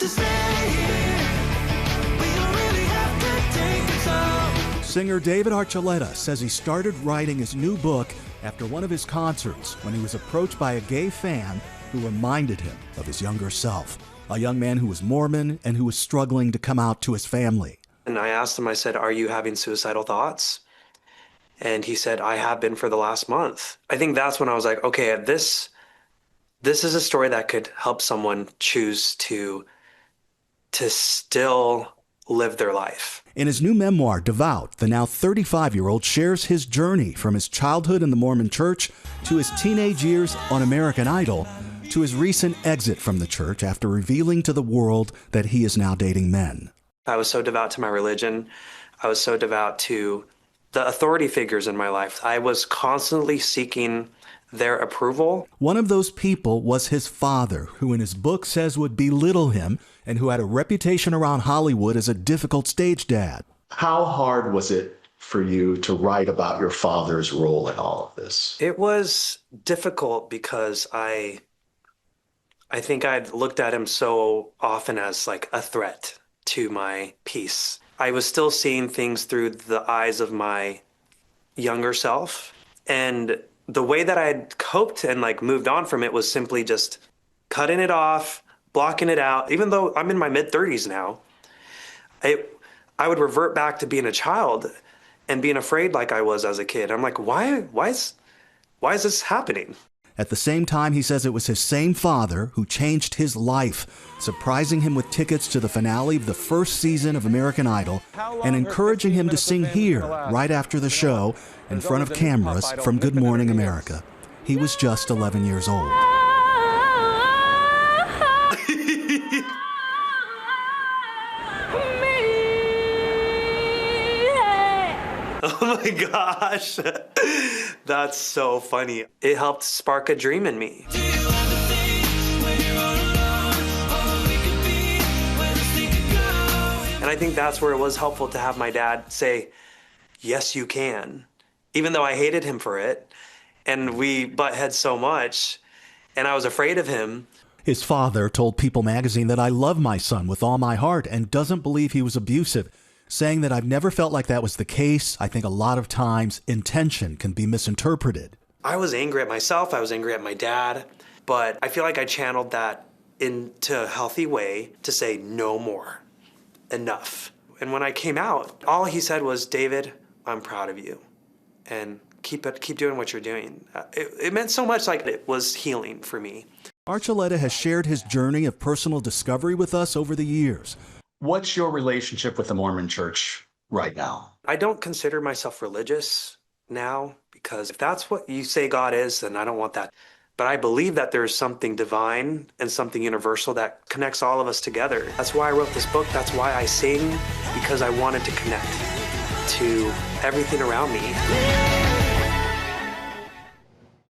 to stay here. We don't really have to take it all. Singer David Archuleta says he started writing his new book after one of his concerts when he was approached by a gay fan who reminded him of his younger self, a young man who was Mormon and who was struggling to come out to his family. And I asked him, I said, "Are you having suicidal thoughts?" And he said, "I have been for the last month." I think that's when I was like, okay, this is a story that could help someone choose to still live their life. In his new memoir, Devout, the now 35-year-old shares his journey from his childhood in the Mormon church to his teenage years on American Idol to his recent exit from the church after revealing to the world that he is now dating men. I was so devout to my religion. I was so devout to the authority figures in my life. I was constantly seeking their approval. One of those people was his father, who in his book says would belittle him and who had a reputation around Hollywood as a difficult stage dad. How hard was it for you to write about your father's role in all of this? It was difficult because I think I'd looked at him so often as like a threat to my peace. I was still seeing things through the eyes of my younger self. And the way that I had coped and like moved on from it was simply just cutting it off, blocking it out. Even though I'm in my mid-30s now, I would revert back to being a child and being afraid like I was as a kid. I'm like, why is this happening? At the same time, he says it was his same father who changed his life, surprising him with tickets to the finale of the first season of American Idol and encouraging him to sing here right after the show in front of cameras from Good Morning America. He was just 11 years old. Oh my gosh, that's so funny. It helped spark a dream in me. And I think that's where it was helpful to have my dad say, "Yes, you can," even though I hated him for it. And we butt heads so much, and I was afraid of him. His father told People magazine that "I love my son with all my heart and doesn't believe he was abusive," saying that "I've never felt like that was the case. I think a lot of times intention can be misinterpreted." I was angry at myself. I was angry at my dad. But I feel like I channeled that into a healthy way to say no more. Enough. And when I came out, all he said was, "David, I'm proud of you. And keep doing what you're doing." It meant so much, like it was healing for me. Archuleta has shared his journey of personal discovery with us over the years. What's your relationship with the Mormon Church right now? I don't consider myself religious now, because if that's what you say God is, then I don't want that. But I believe that there's something divine and something universal that connects all of us together. That's why I wrote this book. That's why I sing, because I wanted to connect to everything around me.